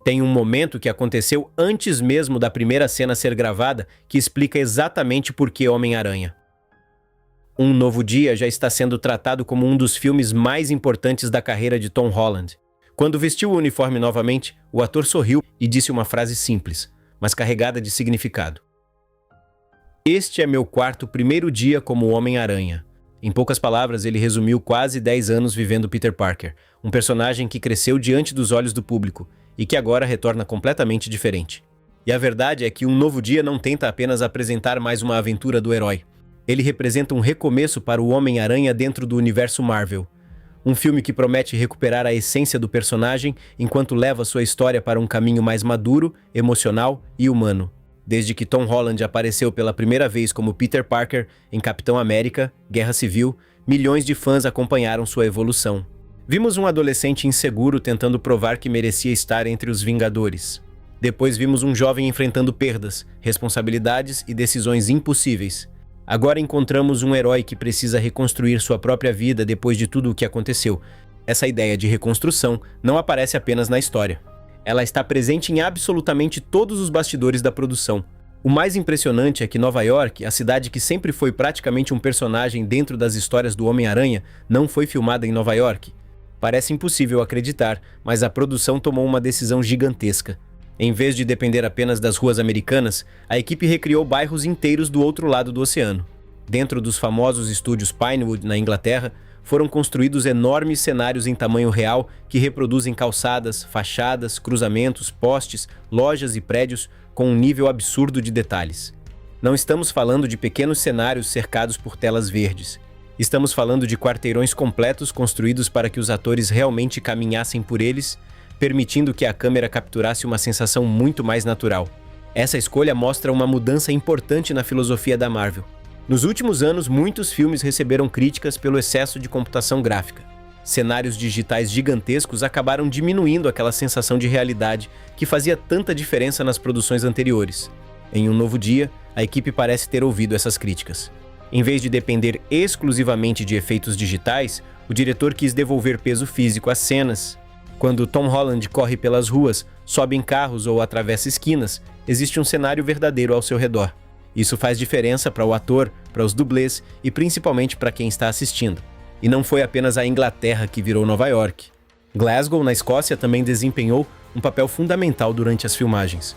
Tem um momento que aconteceu antes mesmo da primeira cena ser gravada que explica exatamente por que Homem-Aranha. Um Novo Dia já está sendo tratado como um dos filmes mais importantes da carreira de Tom Holland. Quando vestiu o uniforme novamente, o ator sorriu e disse uma frase simples, mas carregada de significado. Este é meu primeiro dia como Homem-Aranha. Em poucas palavras, ele resumiu quase 10 anos vivendo Peter Parker, um personagem que cresceu diante dos olhos do público e que agora retorna completamente diferente. E a verdade é que Um Novo Dia não tenta apenas apresentar mais uma aventura do herói. Ele representa um recomeço para o Homem-Aranha dentro do universo Marvel. Um filme que promete recuperar a essência do personagem enquanto leva sua história para um caminho mais maduro, emocional e humano. Desde que Tom Holland apareceu pela primeira vez como Peter Parker em Capitão América, Guerra Civil, milhões de fãs acompanharam sua evolução. Vimos um adolescente inseguro tentando provar que merecia estar entre os Vingadores. Depois vimos um jovem enfrentando perdas, responsabilidades e decisões impossíveis. Agora encontramos um herói que precisa reconstruir sua própria vida depois de tudo o que aconteceu. Essa ideia de reconstrução não aparece apenas na história. Ela está presente em absolutamente todos os bastidores da produção. O mais impressionante é que Nova York, a cidade que sempre foi praticamente um personagem dentro das histórias do Homem-Aranha, não foi filmada em Nova York. Parece impossível acreditar, mas a produção tomou uma decisão gigantesca. Em vez de depender apenas das ruas americanas, a equipe recriou bairros inteiros do outro lado do oceano. Dentro dos famosos estúdios Pinewood, na Inglaterra, foram construídos enormes cenários em tamanho real que reproduzem calçadas, fachadas, cruzamentos, postes, lojas e prédios com um nível absurdo de detalhes. Não estamos falando de pequenos cenários cercados por telas verdes. Estamos falando de quarteirões completos construídos para que os atores realmente caminhassem por eles, permitindo que a câmera capturasse uma sensação muito mais natural. Essa escolha mostra uma mudança importante na filosofia da Marvel. Nos últimos anos, muitos filmes receberam críticas pelo excesso de computação gráfica. Cenários digitais gigantescos acabaram diminuindo aquela sensação de realidade que fazia tanta diferença nas produções anteriores. Em Um Novo Dia, a equipe parece ter ouvido essas críticas. Em vez de depender exclusivamente de efeitos digitais, o diretor quis devolver peso físico às cenas. Quando Tom Holland corre pelas ruas, sobe em carros ou atravessa esquinas, existe um cenário verdadeiro ao seu redor. Isso faz diferença para o ator, para os dublês e principalmente para quem está assistindo. E não foi apenas a Inglaterra que virou Nova York. Glasgow, na Escócia, também desempenhou um papel fundamental durante as filmagens.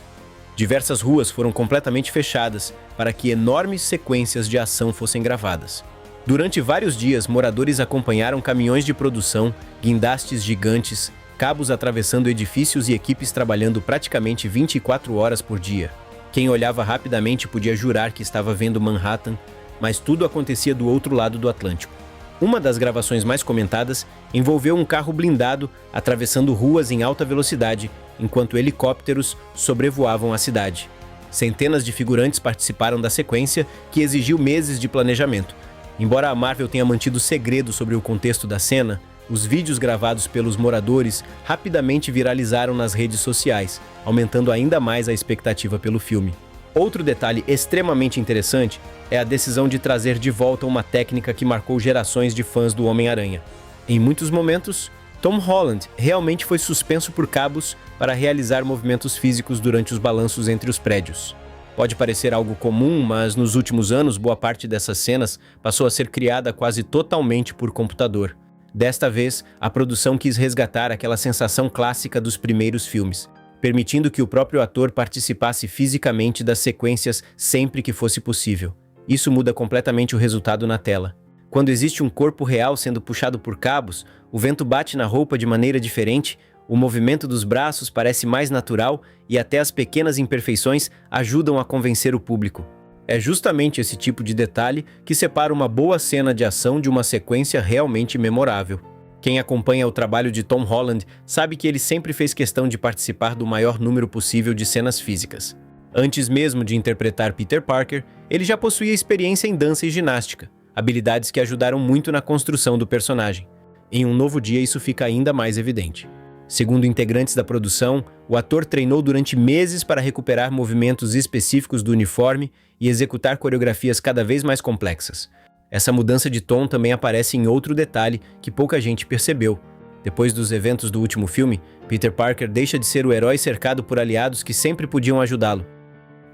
Diversas ruas foram completamente fechadas para que enormes sequências de ação fossem gravadas. Durante vários dias, moradores acompanharam caminhões de produção, guindastes gigantes, cabos atravessando edifícios e equipes trabalhando praticamente 24 horas por dia. Quem olhava rapidamente podia jurar que estava vendo Manhattan, mas tudo acontecia do outro lado do Atlântico. Uma das gravações mais comentadas envolveu um carro blindado atravessando ruas em alta velocidade, enquanto helicópteros sobrevoavam a cidade. Centenas de figurantes participaram da sequência, que exigiu meses de planejamento. Embora a Marvel tenha mantido segredo sobre o contexto da cena, os vídeos gravados pelos moradores rapidamente viralizaram nas redes sociais, aumentando ainda mais a expectativa pelo filme. Outro detalhe extremamente interessante é a decisão de trazer de volta uma técnica que marcou gerações de fãs do Homem-Aranha. Em muitos momentos, Tom Holland realmente foi suspenso por cabos para realizar movimentos físicos durante os balanços entre os prédios. Pode parecer algo comum, mas nos últimos anos boa parte dessas cenas passou a ser criada quase totalmente por computador. Desta vez, a produção quis resgatar aquela sensação clássica dos primeiros filmes, permitindo que o próprio ator participasse fisicamente das sequências sempre que fosse possível. Isso muda completamente o resultado na tela. Quando existe um corpo real sendo puxado por cabos, o vento bate na roupa de maneira diferente, o movimento dos braços parece mais natural e até as pequenas imperfeições ajudam a convencer o público. É justamente esse tipo de detalhe que separa uma boa cena de ação de uma sequência realmente memorável. Quem acompanha o trabalho de Tom Holland sabe que ele sempre fez questão de participar do maior número possível de cenas físicas. Antes mesmo de interpretar Peter Parker, ele já possuía experiência em dança e ginástica, habilidades que ajudaram muito na construção do personagem. Em Um Novo Dia isso fica ainda mais evidente. Segundo integrantes da produção, o ator treinou durante meses para recuperar movimentos específicos do uniforme e executar coreografias cada vez mais complexas. Essa mudança de tom também aparece em outro detalhe que pouca gente percebeu. Depois dos eventos do último filme, Peter Parker deixa de ser o herói cercado por aliados que sempre podiam ajudá-lo.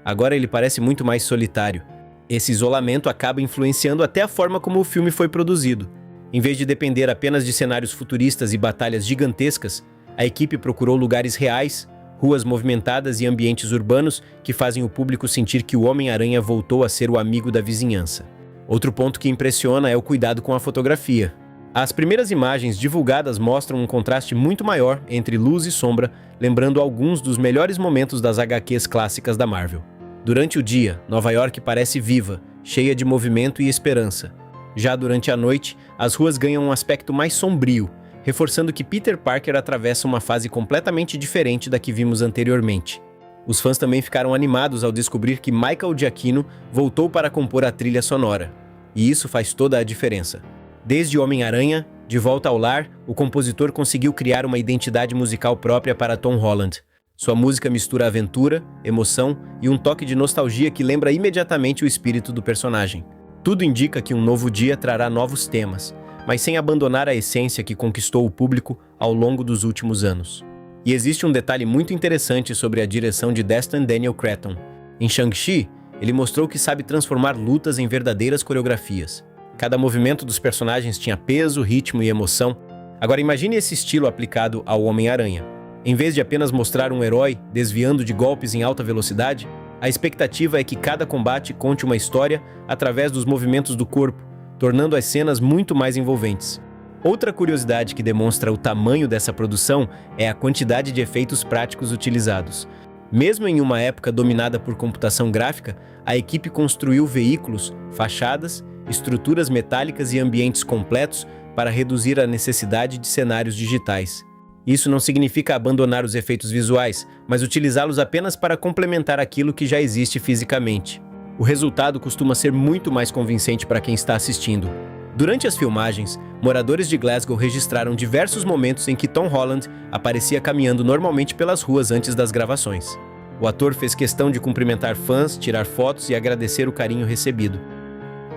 Agora ele parece muito mais solitário. Esse isolamento acaba influenciando até a forma como o filme foi produzido. Em vez de depender apenas de cenários futuristas e batalhas gigantescas, a equipe procurou lugares reais, ruas movimentadas e ambientes urbanos que fazem o público sentir que o Homem-Aranha voltou a ser o amigo da vizinhança. Outro ponto que impressiona é o cuidado com a fotografia. As primeiras imagens divulgadas mostram um contraste muito maior entre luz e sombra, lembrando alguns dos melhores momentos das HQs clássicas da Marvel. Durante o dia, Nova York parece viva, cheia de movimento e esperança. Já durante a noite, as ruas ganham um aspecto mais sombrio, reforçando que Peter Parker atravessa uma fase completamente diferente da que vimos anteriormente. Os fãs também ficaram animados ao descobrir que Michael Giacchino voltou para compor a trilha sonora. E isso faz toda a diferença. Desde Homem-Aranha, De Volta ao Lar, o compositor conseguiu criar uma identidade musical própria para Tom Holland. Sua música mistura aventura, emoção e um toque de nostalgia que lembra imediatamente o espírito do personagem. Tudo indica que um novo dia trará novos temas, mas sem abandonar a essência que conquistou o público ao longo dos últimos anos. E existe um detalhe muito interessante sobre a direção de Destin Daniel Cretton. Em Shang-Chi, ele mostrou que sabe transformar lutas em verdadeiras coreografias. Cada movimento dos personagens tinha peso, ritmo e emoção. Agora imagine esse estilo aplicado ao Homem-Aranha. Em vez de apenas mostrar um herói desviando de golpes em alta velocidade, a expectativa é que cada combate conte uma história através dos movimentos do corpo, tornando as cenas muito mais envolventes. Outra curiosidade que demonstra o tamanho dessa produção é a quantidade de efeitos práticos utilizados. Mesmo em uma época dominada por computação gráfica, a equipe construiu veículos, fachadas, estruturas metálicas e ambientes completos para reduzir a necessidade de cenários digitais. Isso não significa abandonar os efeitos visuais, mas utilizá-los apenas para complementar aquilo que já existe fisicamente. O resultado costuma ser muito mais convincente para quem está assistindo. Durante as filmagens, moradores de Glasgow registraram diversos momentos em que Tom Holland aparecia caminhando normalmente pelas ruas antes das gravações. O ator fez questão de cumprimentar fãs, tirar fotos e agradecer o carinho recebido.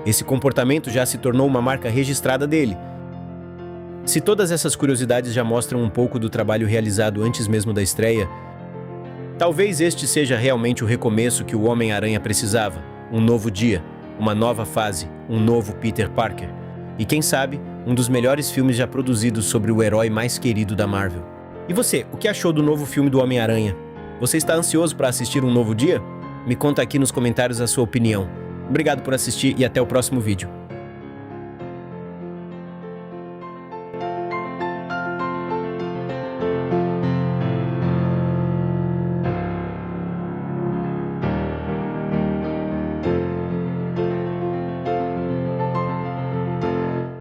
Esse comportamento já se tornou uma marca registrada dele. Se todas essas curiosidades já mostram um pouco do trabalho realizado antes mesmo da estreia, talvez este seja realmente o recomeço que o Homem-Aranha precisava. Um novo dia, uma nova fase, um novo Peter Parker. E quem sabe, um dos melhores filmes já produzidos sobre o herói mais querido da Marvel. E você, o que achou do novo filme do Homem-Aranha? Você está ansioso para assistir um novo dia? Me conta aqui nos comentários a sua opinião. Obrigado por assistir e até o próximo vídeo.